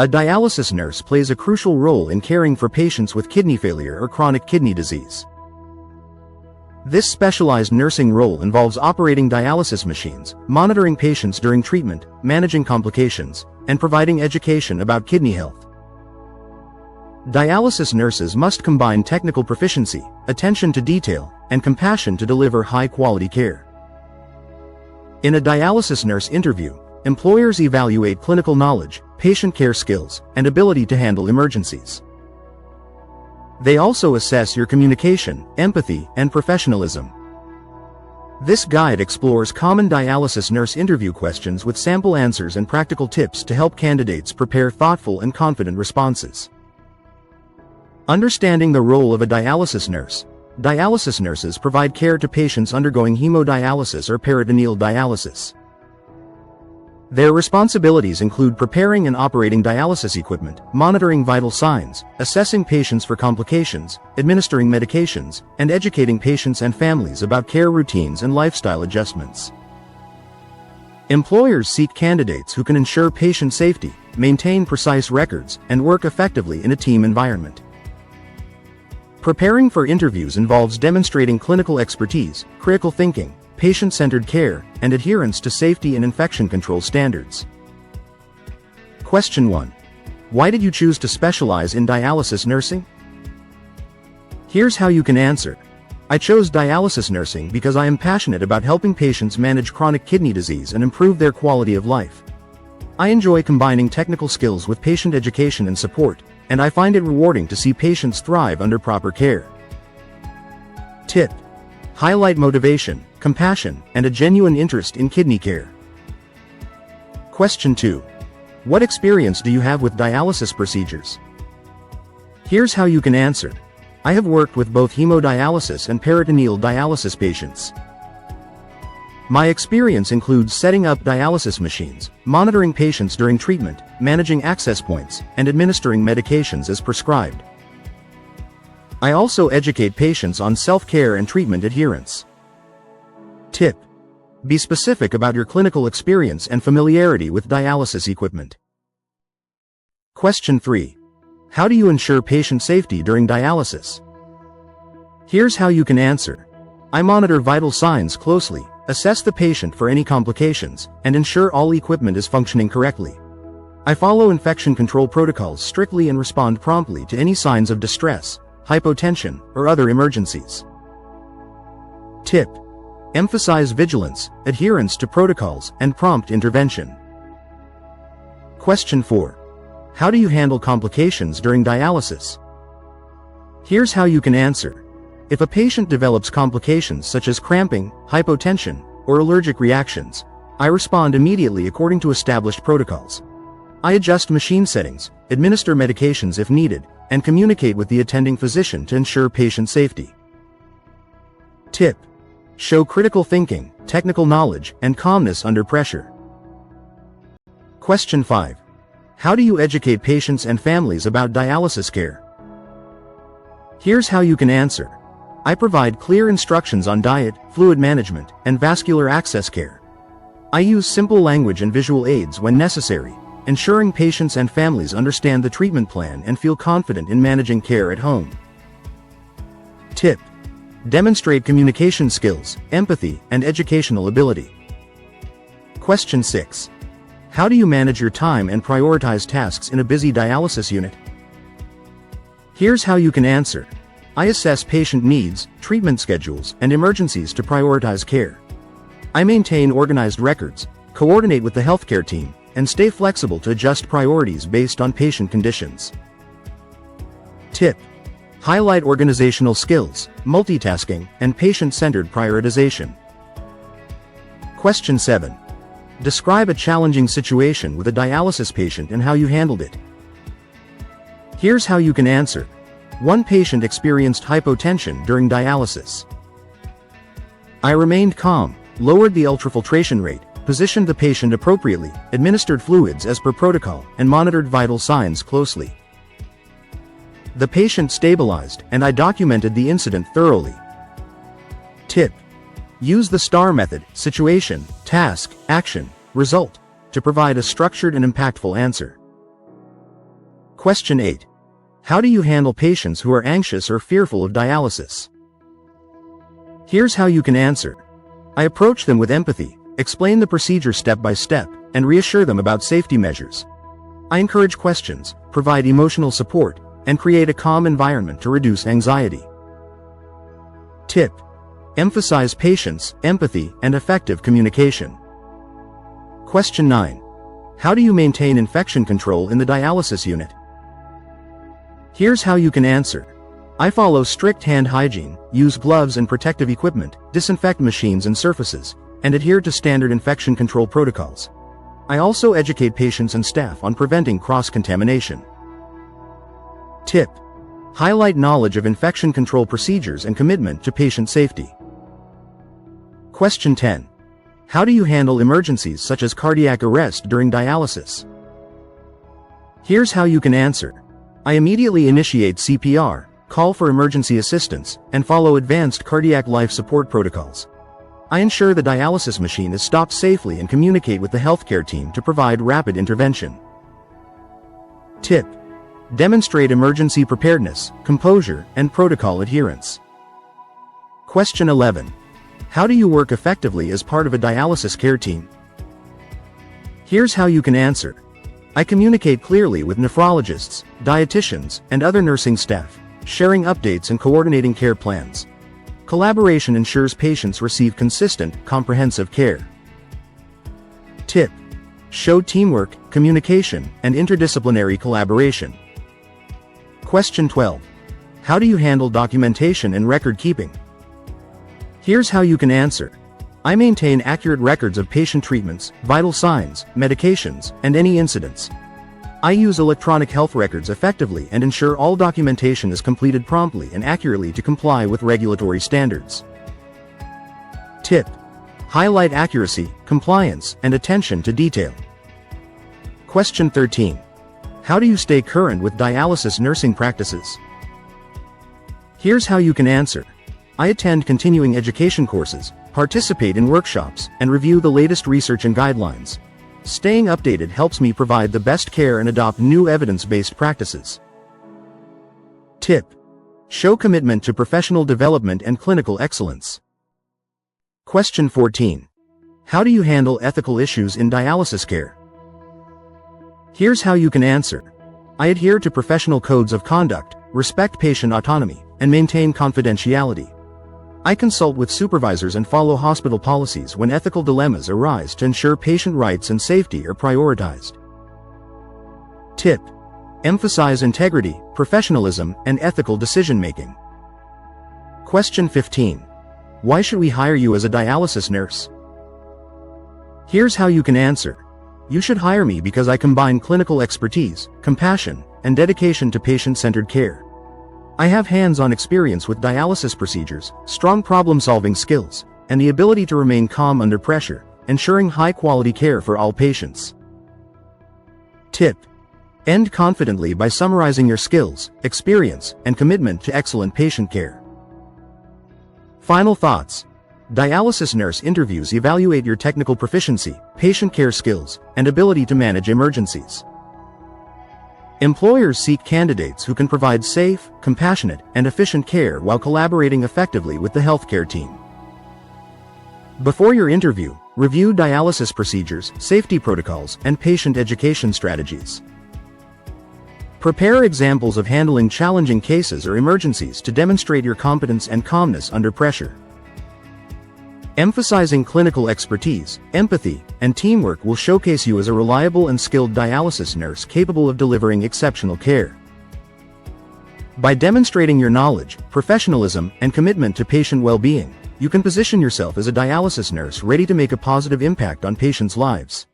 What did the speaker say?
A dialysis nurse plays a crucial role in caring for patients with kidney failure or chronic kidney disease. This specialized nursing role involves operating dialysis machines, monitoring patients during treatment, managing complications, and providing education about kidney health. Dialysis nurses must combine technical proficiency, attention to detail, and compassion to deliver high-quality care. In a dialysis nurse interview, employers evaluate clinical knowledge, patient care skills, and ability to handle emergencies. They also assess your communication, empathy, and professionalism. This guide explores common dialysis nurse interview questions with sample answers and practical tips to help candidates prepare thoughtful and confident responses. Understanding the role of a dialysis nurse. Dialysis nurses provide care to patients undergoing hemodialysis or peritoneal dialysis. Their responsibilities include preparing and operating dialysis equipment, monitoring vital signs, assessing patients for complications, administering medications, and educating patients and families about care routines and lifestyle adjustments. Employers seek candidates who can ensure patient safety, maintain precise records, and work effectively in a team environment. Preparing for interviews involves demonstrating clinical expertise, critical thinking, patient-centered care, and adherence to safety and infection control standards. Question 1. Why did you choose to specialize in dialysis nursing? Here's how you can answer. I chose dialysis nursing because I am passionate about helping patients manage chronic kidney disease and improve their quality of life. I enjoy combining technical skills with patient education and support, and I find it rewarding to see patients thrive under proper care. Tip: highlight motivation, compassion, and a genuine interest in kidney care. Question 2. What experience do you have with dialysis procedures? Here's how you can answer. I have worked with both hemodialysis and peritoneal dialysis patients. My experience includes setting up dialysis machines, monitoring patients during treatment, managing access points, and administering medications as prescribed. I also educate patients on self-care and treatment adherence. Tip: be specific about your clinical experience and familiarity with dialysis equipment. Question 3. How do you ensure patient safety during dialysis? Here's how you can answer. I monitor vital signs closely, assess the patient for any complications, and ensure all equipment is functioning correctly. I follow infection control protocols strictly and respond promptly to any signs of distress, hypotension, or other emergencies. Tip: emphasize vigilance, adherence to protocols, and prompt intervention. Question 4. How do you handle complications during dialysis? Here's how you can answer. If a patient develops complications such as cramping, hypotension, or allergic reactions, I respond immediately according to established protocols. I adjust machine settings, administer medications if needed, and communicate with the attending physician to ensure patient safety. Tip: show critical thinking, technical knowledge, and calmness under pressure. Question 5. How do you educate patients and families about dialysis care? Here's how you can answer. I provide clear instructions on diet, fluid management, and vascular access care. I use simple language and visual aids when necessary, ensuring patients and families understand the treatment plan and feel confident in managing care at home. Tip: demonstrate communication skills, empathy, and educational ability. Question 6. How do you manage your time and prioritize tasks in a busy dialysis unit? Here's how you can answer. I assess patient needs, treatment schedules, and emergencies to prioritize care. I maintain organized records, coordinate with the healthcare team, and stay flexible to adjust priorities based on patient conditions. Tip: highlight organizational skills, multitasking, and patient-centered prioritization. Question 7. Describe a challenging situation with a dialysis patient and how you handled it. Here's how you can answer. One patient experienced hypotension during dialysis. I remained calm, lowered the ultrafiltration rate, positioned the patient appropriately, administered fluids as per protocol, and monitored vital signs closely. The patient stabilized, and I documented the incident thoroughly. Tip: use the STAR method, situation, task, action, result, to provide a structured and impactful answer. Question 8. How do you handle patients who are anxious or fearful of dialysis? Here's how you can answer. I approach them with empathy, explain the procedure step by step, and reassure them about safety measures. I encourage questions, provide emotional support, and create a calm environment to reduce anxiety. Tip: emphasize patience, empathy, and effective communication. Question 9. How do you maintain infection control in the dialysis unit? Here's how you can answer. I follow strict hand hygiene, use gloves and protective equipment, disinfect machines and surfaces, and adhere to standard infection control protocols. I also educate patients and staff on preventing cross-contamination. Tip: highlight knowledge of infection control procedures and commitment to patient safety. Question 10. How do you handle emergencies such as cardiac arrest during dialysis? Here's how you can answer. I immediately initiate CPR, call for emergency assistance, and follow advanced cardiac life support protocols. I ensure the dialysis machine is stopped safely and communicate with the healthcare team to provide rapid intervention. Tip: demonstrate emergency preparedness, composure, and protocol adherence. Question 11. How do you work effectively as part of a dialysis care team? Here's how you can answer. I communicate clearly with nephrologists, dietitians, and other nursing staff, sharing updates and coordinating care plans. Collaboration ensures patients receive consistent, comprehensive care. Tip: show teamwork, communication, and interdisciplinary collaboration. Question 12. How do you handle documentation and record keeping? Here's how you can answer. I maintain accurate records of patient treatments, vital signs, medications, and any incidents. I use electronic health records effectively and ensure all documentation is completed promptly and accurately to comply with regulatory standards. Tip: highlight accuracy, compliance, and attention to detail. Question 13. How do you stay current with dialysis nursing practices? Here's how you can answer. I attend continuing education courses, participate in workshops, and review the latest research and guidelines. Staying updated helps me provide the best care and adopt new evidence-based practices. Tip: show commitment to professional development and clinical excellence. Question 14. How do you handle ethical issues in dialysis care? Here's how you can answer. I adhere to professional codes of conduct, respect patient autonomy, and maintain confidentiality. I consult with supervisors and follow hospital policies when ethical dilemmas arise to ensure patient rights and safety are prioritized. Tip: emphasize integrity, professionalism, and ethical decision-making. Question 15. Why should we hire you as a dialysis nurse? Here's how you can answer. You should hire me because I combine clinical expertise, compassion, and dedication to patient-centered care. I have hands-on experience with dialysis procedures, strong problem-solving skills, and the ability to remain calm under pressure, ensuring high-quality care for all patients. Tip: end confidently by summarizing your skills, experience, and commitment to excellent patient care. Final thoughts. Dialysis nurse interviews evaluate your technical proficiency, patient care skills, and ability to manage emergencies. Employers seek candidates who can provide safe, compassionate, and efficient care while collaborating effectively with the healthcare team. Before your interview, review dialysis procedures, safety protocols, and patient education strategies. Prepare examples of handling challenging cases or emergencies to demonstrate your competence and calmness under pressure. Emphasizing clinical expertise, empathy, and teamwork will showcase you as a reliable and skilled dialysis nurse capable of delivering exceptional care. By demonstrating your knowledge, professionalism, and commitment to patient well-being, you can position yourself as a dialysis nurse ready to make a positive impact on patients' lives.